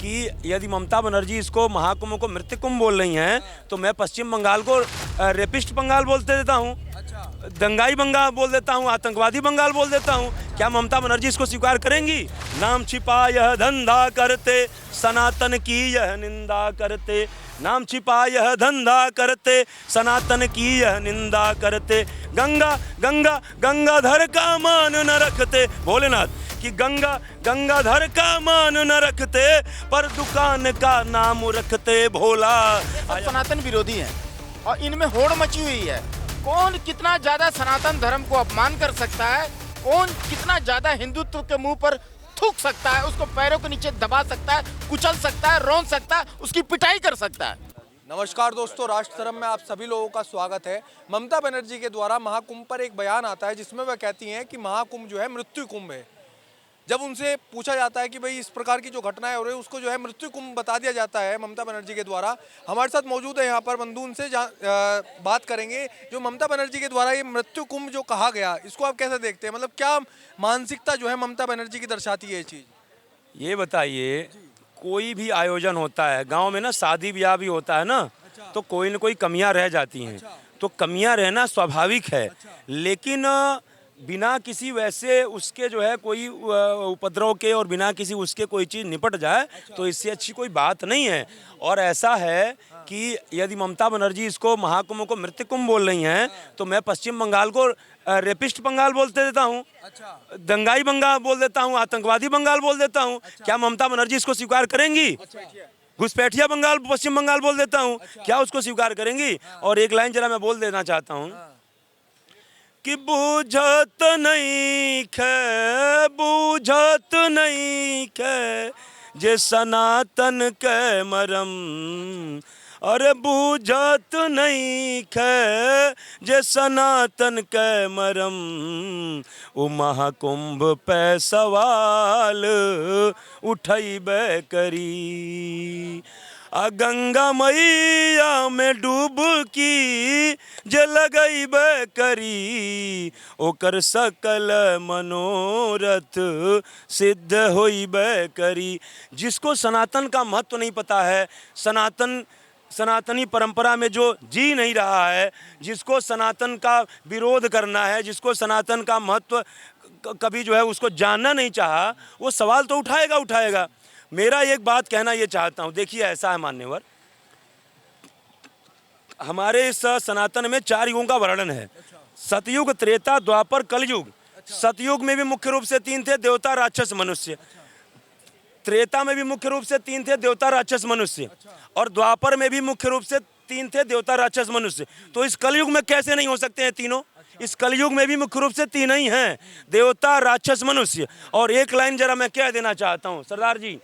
कि यदि ममता बनर्जी इसको महाकुंभ को मृत्यु कुंभ बोल रही हैं तो मैं पश्चिम बंगाल को रेपिस्ट बंगाल बोलते देता हूँ, दंगाई बंगाल बोल देता हूँ, आतंकवादी बंगाल बोल देता हूँ। क्या ममता बनर्जी इसको स्वीकार करेंगी? नाम छिपा यह धंधा करते, सनातन की यह निंदा करते। नाम छिपा यह धंधा करते, सनातन की यह निंदा करते। गंगा गंगा गंगाधर का मान न रखते, भोलेनाथ कि गंगा गंगाधर का मान न रखते, पर दुकान का नाम रखते भोला। सनातन विरोधी हैं और इनमें होड़ मची हुई है। कौन कितना ज्यादा सनातन धर्म को अपमान कर सकता है, कौन कितना ज्यादा हिंदुत्व के मुंह पर थूक सकता है, उसको पैरों के नीचे दबा सकता है, कुचल सकता है, रौंद सकता है, उसकी पिटाई कर सकता है। नमस्कार दोस्तों, राष्ट्र धर्म में आप सभी लोगों का स्वागत है। ममता बनर्जी के द्वारा महाकुंभ पर एक बयान आता है जिसमें वह कहती हैं कि महाकुंभ जो है मृत्यु कुंभ है। जब उनसे पूछा जाता है कि भाई इस प्रकार की जो घटनाएं हो रही है उसको जो है मृत्यु कुंभ बता दिया जाता है ममता बनर्जी के द्वारा। हमारे साथ मौजूद है यहाँ पर बंधु, उनसे बात करेंगे। जो ममता बनर्जी के द्वारा ये मृत्यु कुंभ जो कहा गया, इसको आप कैसे देखते हैं? मतलब क्या मानसिकता जो है ममता बनर्जी की दर्शाती है ये चीज़? ये बताइए, कोई भी आयोजन होता है गांव में ना, शादी ब्याह भी होता है ना, तो कोई न कोई कमियां रह जाती हैं। तो कमियां रहना स्वाभाविक है, लेकिन बिना किसी वैसे उसके जो है कोई उपद्रव के और बिना किसी उसके कोई चीज़ निपट जाए तो इससे अच्छी कोई बात नहीं है। और ऐसा है कि यदि ममता बनर्जी इसको महाकुंभ को मृत्यु कुंभ बोल रही हैं तो मैं पश्चिम बंगाल को रेपिस्ट बंगाल बोलते देता हूँ, दंगाई बंगाल बोल देता हूँ, आतंकवादी बंगाल बोल देता हूँ। क्या ममता बनर्जी इसको स्वीकार करेंगी? घुसपैठिया बंगाल पश्चिम बंगाल बोल देता हूँ, क्या उसको स्वीकार करेंगी? और एक लाइन जरा मैं बोल देना चाहता हूँ कि बूझत नहीं खे, बूझत नहीं खे जे सनातन के मरम, अरे बूझत नहीं खे जे सनातन के मरम। ओ महाकुंभ पे सवाल उठैबे करी, आ गंगा मैया में डूबकी जे लगैबे करी, ओकर सकल मनोरथ सिद्ध होइबे करी। जिसको सनातन का महत्व नहीं पता है, सनातनी परंपरा में जो जी नहीं रहा है, जिसको सनातन का विरोध करना है, जिसको सनातन का महत्व कभी जो है उसको जानना नहीं चाहा, वो सवाल तो उठाएगा। मेरा एक बात कहना ये चाहता हूँ, देखिए ऐसा है मान्यवर, हमारे इस सनातन में 4 युगों का वर्णन है। सतयुग, त्रेता, द्वापर, कलयुग। सतयुग में भी मुख्य रूप से 3 थे, देवता, राक्षस, मनुष्य। त्रेता में भी मुख्य रूप से 3 थे, देवता, राक्षस, मनुष्य। और द्वापर में भी मुख्य रूप से 3 थे, देवता, राक्षस, मनुष्य। तो इस कलयुग में कैसे नहीं हो सकते हैं तीनों? इस कलयुग में भी मुख्य रूप से 3 ही हैं, देवता, राक्षस, मनुष्य। और एक लाइन जरा मैं कह देना चाहता हूँ सरदार जी,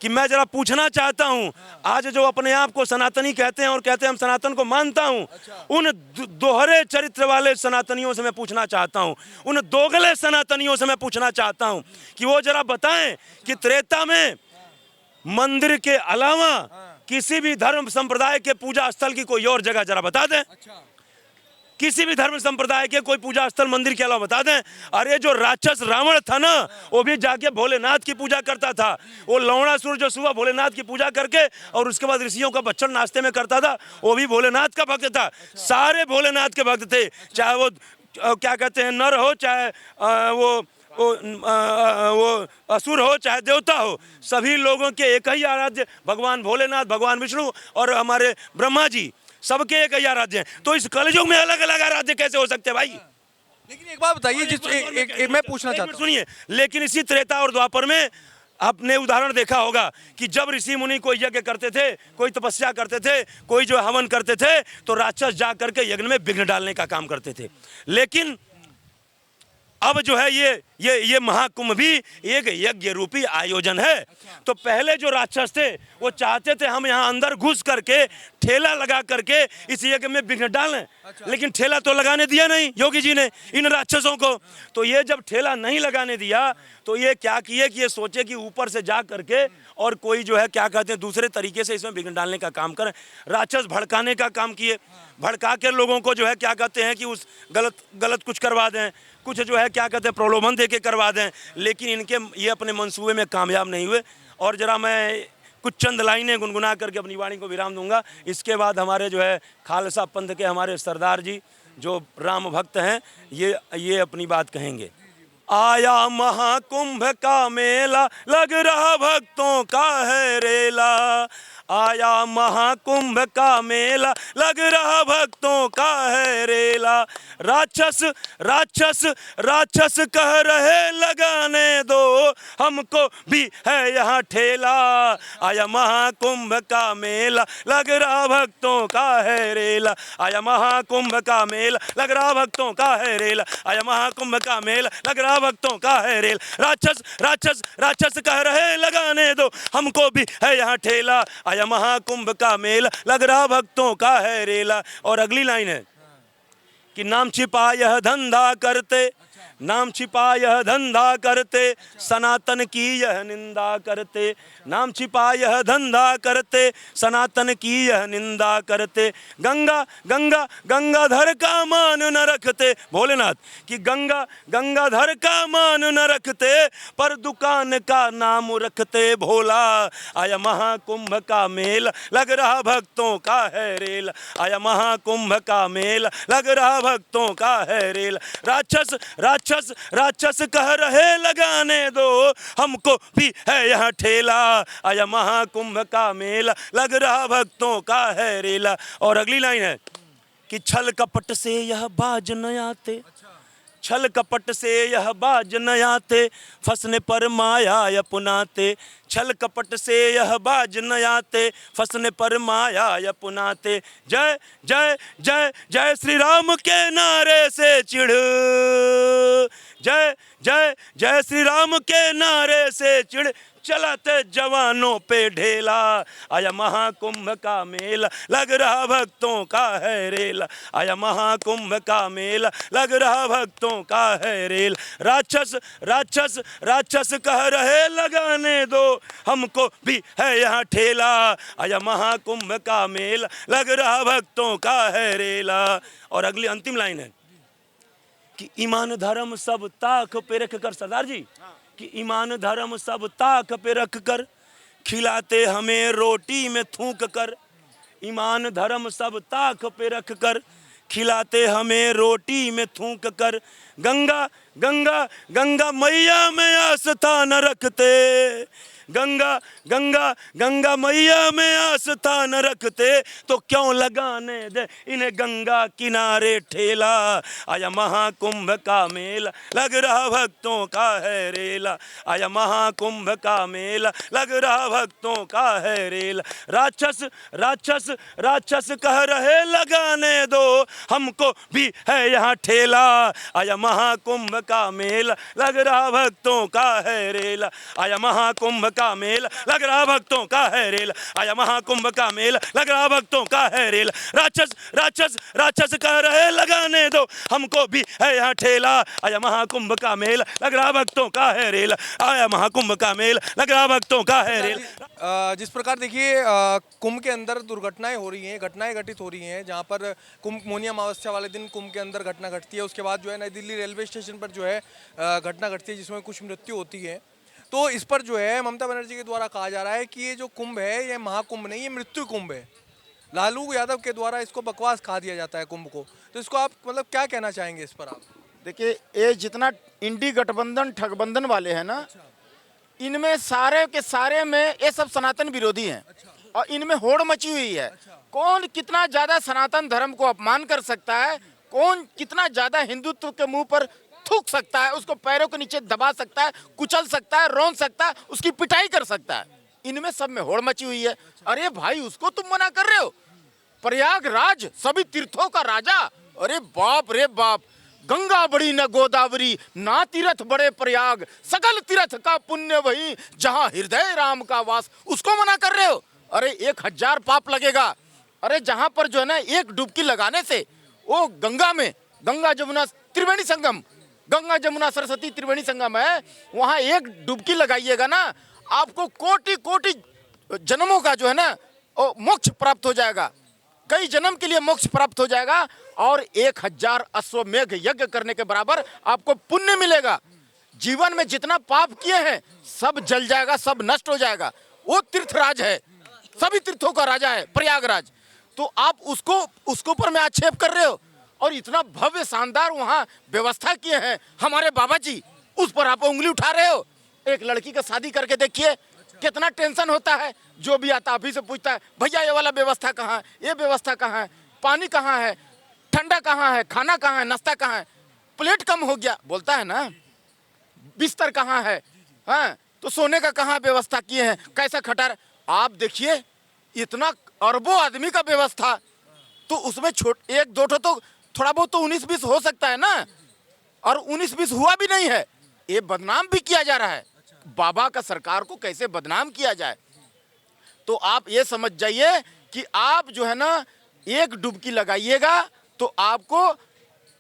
कि मैं जरा पूछना चाहता हूं, आज जो अपने आप को सनातनी कहते हैं और कहते हैं हम सनातन को मानता हूं, उन दोहरे चरित्र वाले सनातनियों से मैं पूछना चाहता हूं, उन दोगले सनातनियों से मैं पूछना चाहता हूं कि वो जरा बताएं कि त्रेता में मंदिर के अलावा किसी भी धर्म संप्रदाय के पूजा स्थल की कोई और जगह जरा बता दें। किसी भी धर्म संप्रदाय के कोई पूजा स्थल मंदिर के अलावा बता दें। अरे जो राक्षस रावण था ना, वो भी जाके भोलेनाथ की पूजा करता था। वो लौड़ासुर जो सुबह भोलेनाथ की पूजा करके और उसके बाद ऋषियों का बच्चन नाश्ते में करता था, वो भी भोलेनाथ का भक्त था। सारे भोलेनाथ के भक्त थे, चाहे वो क्या कहते हैं नर हो, चाहे वो असुर हो, चाहे देवता हो, सभी लोगों के एक ही आराध्य भगवान भोलेनाथ, भगवान विष्णु और हमारे ब्रह्मा जी, सबके एक ही आराध्य हैं। तो इस कलयुग में अलग अलग आराध्य कैसे हो सकते हैं भाई? लेकिन एक बात बताइए, मैं पूछना चाहता हूं, सुनिए। लेकिन इसी त्रेता और द्वापर में आपने उदाहरण देखा होगा कि जब ऋषि मुनि कोई यज्ञ करते थे, कोई तपस्या करते थे, कोई जो हवन करते थे, तो राक्षस जा करके यज्ञ में विघ्न डालने का काम करते थे। लेकिन अब जो है ये महाकुंभ भी एक यज्ञ रूपी आयोजन है। तो पहले जो राक्षस थे वो चाहते थे हम यहाँ अंदर घुस करके ठेला लगा करके इस यज्ञ में विघ्न डालें, लेकिन ठेला तो लगाने दिया नहीं योगी जी ने इन राक्षसों को। तो ये जब ठेला नहीं लगाने दिया तो ये क्या किए कि ये सोचे कि ऊपर से जा करके और कोई जो है क्या कहते हैं दूसरे तरीके से इसमें विघ्न डालने का काम करें। राक्षस भड़काने का काम किए, भड़का के लोगों को जो है क्या कहते हैं कि उस गलत कुछ करवा दें, कुछ जो है क्या कहते हैं प्रलोभन दे के करवा दें। लेकिन इनके ये अपने मंसूबे में कामयाब नहीं हुए। और जरा मैं कुछ चंद लाइनें गुनगुना करके अपनी वाणी को विराम दूंगा। इसके बाद हमारे जो है खालसा पंथ के हमारे सरदार जी जो राम भक्त हैं ये अपनी बात कहेंगे। आया महाकुंभ का मेला, लग रहा भक्तों का है रेला। आया महाकुंभ का मेला, लग रहा भक्तों का है रेला। राक्षस राक्षस राक्षस कह रहे लगाने दो, हमको भी है यहाँ ठेला। आया महाकुंभ का मेला, लग रहा भक्तों का है रेला। आया महाकुंभ का मेला, लग रहा भक्तों का है रेला। आया महाकुंभ का मेला, लग रहा भक्तों का है रेल। राक्षस राक्षस राक्षस कह रहे लगाने दो, हमको भी है यहाँ ठेला। आया महाकुंभ का मेला, लग रहा भक्तों का है रेला। और अगली लाइन है कि नाम छिपा यह धंधा करते, नाम छिपा यह धंधा करते, सनातन की यह निंदा करते। नाम छिपा यह धंधा करते, सनातन की यह निंदा करते। गंगा गंगा गंगाधर का मान न रखते, भोलेनाथ कि गंगा गंगाधर का मान न रखते, पर दुकान का नाम रखते भोला। आया महाकुंभ का मेला, लग रहा भक्तों का है रेल। आया महाकुंभ का मेला, लग रहा भक्तों का है रेल। राक्षस राक्षस राक्षस कह रहे लगाने दो, हमको भी है यहाँ ठेला। आया महाकुंभ का मेला, लग रहा भक्तों का है रेला। और अगली लाइन है कि छल कपट से यह बाज न आते, छल कपट से यह बाज न आते, फंसने पर माया अपनाते। छल कपट से यह बाज न आते, फंसने पर माया अपनाते। जय जय जय जय श्री राम के नारे से चिढ़, जय जय जय श्री राम के नारे से चिढ़, चलाते जवानों पे ढेला। आया महाकुंभ का मेला, लग रहा भक्तों का है रेल। आया महाकुंभ का मेला, लग रहा भक्तों का है रेल। राक्षस राक्षस राक्षस कह रहे लगाने दो, हमको भी है यहाँ ठेला। आया महाकुंभ का मेला, लग रहा भक्तों का है रेला। और अगली अंतिम लाइन है कि ईमान धर्म सब ताक पे रख कर, सरदार जी कि ईमान धर्म सब ताक पे रख कर, खिलाते हमें रोटी में थूक कर। ईमान धर्म सब ताक पे रख कर, खिलाते हमें रोटी में थूक कर। गंगा गंगा गंगा मैया में आस्था न रखते, गंगा गंगा गंगा मैया में आस्था न रखते, तो क्यों लगाने दे इन्हें गंगा किनारे ठेला। आया महाकुंभ का मेला, लग रहा भक्तों का है रेला। आया महाकुंभ का मेला, लग रहा भक्तों का है रेला। राक्षस राक्षस राक्षस कह रहे लगाने दो, हमको भी है यहाँ ठेला। आया महाकुंभ का मेला, लग रहा भक्तों का है रेला। आया महाकुंभ का मेला, लग रहा भक्तों का है रेल। आया महाकुंभ का मेला, लग रहा भक्तों का है रेल। राक्षस राक्षस राक्षस कह रहे लगाने दो, हमको भी है यहाँ ठेला। आया महाकुंभ का मेला, लग रहा भक्तों का है रेल। आया महाकुंभ का मेला, लग रहा भक्तों का है रेल। जिस प्रकार देखिए कुंभ के अंदर दुर्घटनाएं हो रही हैं, घटनाएं घटित हो रही हैं, जहां पर कुंभ मोनी अमावस्या वाले दिन कुंभ के अंदर घटना घटती है, उसके बाद जो है नई दिल्ली रेलवे स्टेशन पर जो है घटना घटती है जिसमें कुछ मृत्यु होती है। तो इस पर जो है ममता बनर्जी के द्वारा कहा जा रहा है कि ये जो कुंभ है ये महाकुंभ नहीं, ये मृत्यु कुंभ है। लालू यादव के द्वारा इसको बकवास कहा दिया जाता है कुंभ को। तो इसको आप मतलब क्या कहना चाहेंगे इस पर आप? देखिए ये जितना इंडी गठबंधन ठगबंधन वाले हैं ना, इनमें सारे के सारे में ये सब सनातन विरोधी हैं। और इनमें होड़ मची हुई है। कौन कितना ज्यादा सनातन धर्म को अपमान कर सकता है, कौन कितना ज्यादा हिंदुत्व के मुंह पर थूक सकता है, उसको पैरों के नीचे दबा सकता है, कुचल सकता है, रौंद सकता है, उसकी पिटाई कर सकता है। इनमें सब में होड़ मची हुई है। अरे भाई उसको तुम मना कर रहे हो? प्रयागराज सभी तीर्थों का राजा, अरे बाप रे बाप, गंगा बड़ी न गोदावरी, ना तीर्थ बड़े प्रयाग, सकल तीर्थ का पुण्य वही, जहां हृदय राम का वास, उसको मना कर रहे हो? अरे 1000 पाप लगेगा। अरे जहां पर जो है ना एक डुबकी लगाने से वो गंगा में, गंगा जमुना त्रिवेणी संगम, गंगा जमुना सरस्वती त्रिवेणी संगम है, वहां एक डुबकी लगाइएगा ना, आपको कोटि कोटि जन्मों का जो है ना मोक्ष प्राप्त हो जाएगा, कई जन्म के लिए मोक्ष प्राप्त हो जाएगा। और 1000 अश्वमेघ यज्ञ करने के बराबर आपको पुण्य मिलेगा। जीवन में जितना पाप किए हैं सब जल जाएगा, सब नष्ट हो जाएगा। वो तीर्थराज है, सभी तीर्थों का राजा है प्रयागराज। तो आप उसको ऊपर में आक्षेप कर रहे हो, और इतना भव्य शानदार वहाँ व्यवस्था किए हैं हमारे बाबा जी, उस पर आप उंगली उठा रहे हो। एक लड़की का शादी करके देखिए कितना टेंशन होता है, जो भी आता अभी से पूछता है भैया ये वाला व्यवस्था कहाँ है, ये व्यवस्था कहाँ है, पानी कहाँ है, ठंडा कहाँ है, खाना कहाँ है, नाश्ता कहाँ है, प्लेट कम हो गया बोलता है ना, बिस्तर कहाँ है, हाँ तो सोने का कहाँ व्यवस्था किए हैं, कैसा खटार। आप देखिए इतना अरबों आदमी का व्यवस्था, तो उसमें एक दो तो थोड़ा बहुत तो 19-20 हो सकता है ना, और 19-20 हुआ भी नहीं है। ये बदनाम भी किया जा रहा है, बाबा का सरकार को कैसे बदनाम किया जाए। तो आप ये समझ जाइए कि आप जो है ना एक डुबकी लगाइएगा तो आपको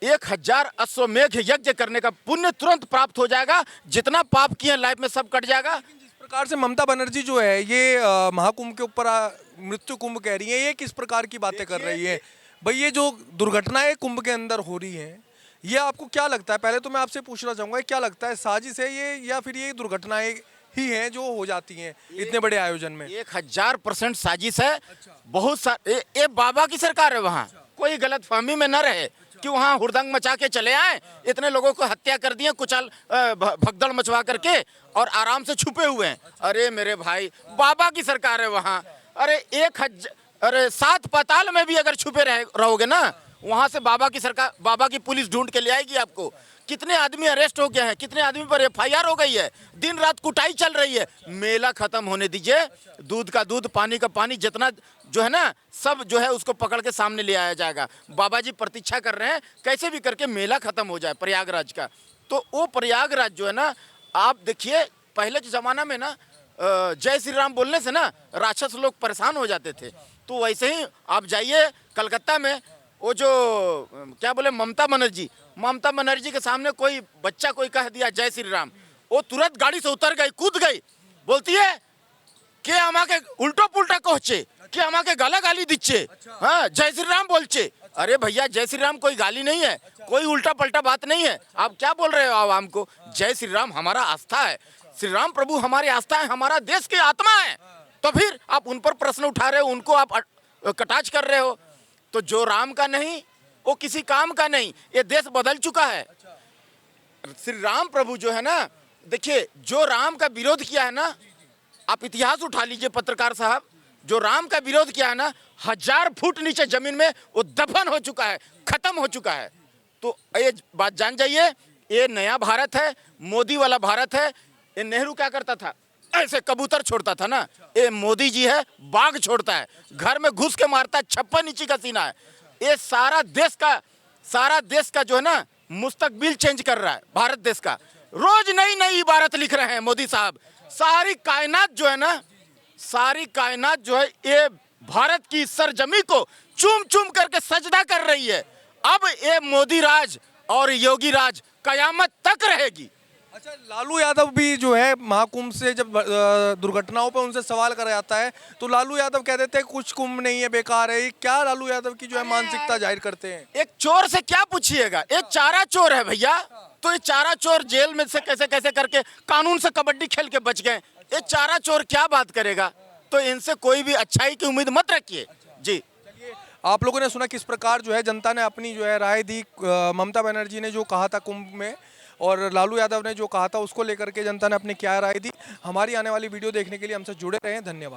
1000 अश्वमेघ यज्ञ करने का पुण्य तुरंत प्राप्त हो जाएगा, जितना पाप किए लाइफ में सब कट जाएगा। जिस प्रकार से ममता बनर्जी जो है ये महाकुंभ के ऊपर मृत्यु कुंभ कह रही है, ये किस प्रकार की बातें कर रही है भाई? ये जो दुर्घटनाएं कुंभ के अंदर हो रही हैं, ये आपको क्या लगता है? पहले तो मैं आपसे पूछना चाहूंगा क्या लगता है, साजिश है ये या फिर ये दुर्घटनाएं ही हैं जो हो जाती हैं इतने बड़े आयोजन में? 1000% साजिश है। बहुत ये बाबा की सरकार है, वहाँ कोई गलत फहमी में न रहे कि वहाँ हुड़दंग मचा के चले आए, इतने लोगों को हत्या कर दिए, कुचाल भगदड़ मचवा करके, और आराम से छुपे हुए हैं। अरे मेरे भाई बाबा की सरकार है वहाँ। अरे 7 पाताल में भी अगर छुपे रहोगे ना, वहाँ से बाबा की सरकार, बाबा की पुलिस ढूंढ के ले आएगी आपको। कितने आदमी अरेस्ट हो गए हैं, कितने आदमी पर FIR हो गई है, दिन रात कुटाई चल रही है। मेला खत्म होने दीजिए, दूध का दूध पानी का पानी, जितना जो है ना सब जो है उसको पकड़ के सामने ले आया जाएगा। बाबा जी प्रतीक्षा कर रहे हैं कैसे भी करके मेला खत्म हो जाए प्रयागराज का। तो वो प्रयागराज जो है ना, आप देखिए पहले के ज़माना में ना जय श्री राम बोलने से ना राक्षस लोग परेशान हो जाते थे। तो वैसे ही आप जाइए कलकत्ता में, वो जो क्या बोले ममता बनर्जी के सामने कोई बच्चा कोई कह दिया जय श्री राम, वो तुरंत गाड़ी से उतर गई, कूद गई, बोलती है कि আমাকে उल्टो पुल्टा कहचे, कि আমাকে गाली दीचे, हाँ जय श्री राम बोलचे। अरे भैया जय श्री राम कोई गाली नहीं है, कोई उल्टा पल्टा बात नहीं है। आप क्या बोल रहे हो आवाम को? जय श्री राम हमारा आस्था है, श्री राम प्रभु हमारी आस्था है, हमारा देश की आत्मा है। तो फिर आप उन पर प्रश्न उठा रहे हो, उनको आप कटाक्ष कर रहे हो। तो जो राम का नहीं वो किसी काम का नहीं, ये देश बदल चुका है। श्री राम प्रभु जो है ना, देखिए जो राम का विरोध किया है ना, आप इतिहास उठा लीजिए पत्रकार साहब, जो राम का विरोध किया है ना, 1000 फुट नीचे जमीन में वो दफन हो चुका है, खत्म हो चुका है। तो ये बात जान जाइए, ये नया भारत है, मोदी वाला भारत है। ये नेहरू क्या करता था, ऐसे कबूतर छोड़ता था ना, ये मोदी जी है बाघ छोड़ता है, घर में घुस के मारता है, 56 इंची का सीना है। ये सारा देश का जो है ना मुस्तकबिल चेंज कर रहा है भारत देश का। रोज नई नई इबारत लिख रहे हैं मोदी साहब। सारी कायनात जो है ना, सारी कायनात जो है ये भारत की सरजमी को चूम चूम करके सजदा कर रही है। अब ये मोदी राज और योगी राज कयामत तक रहेगी। अच्छा, लालू यादव भी जो है महाकुंभ से जब दुर्घटनाओं पर उनसे सवाल करा जाता है तो लालू यादव कह देते हैं कुछ कुंभ नहीं है, बेकार है। क्या लालू यादव की जो है मानसिकता जाहिर करते हैं? एक चोर से क्या पूछिएगा, एक चारा चोर है भैया। तो ये चारा चोर जेल में से कैसे कैसे करके कानून से कबड्डी खेल के बच गए। ये चारा चोर क्या बात करेगा? तो इनसे कोई भी अच्छाई की उम्मीद मत रखिए जी। आप लोगों ने सुना किस प्रकार जो है जनता ने अपनी जो है राय दी। ममता बनर्जी ने जो कहा था कुंभ में और लालू यादव ने जो कहा था उसको लेकर के जनता ने अपनी क्या राय दी। हमारी आने वाली वीडियो देखने के लिए हमसे जुड़े रहें। धन्यवाद।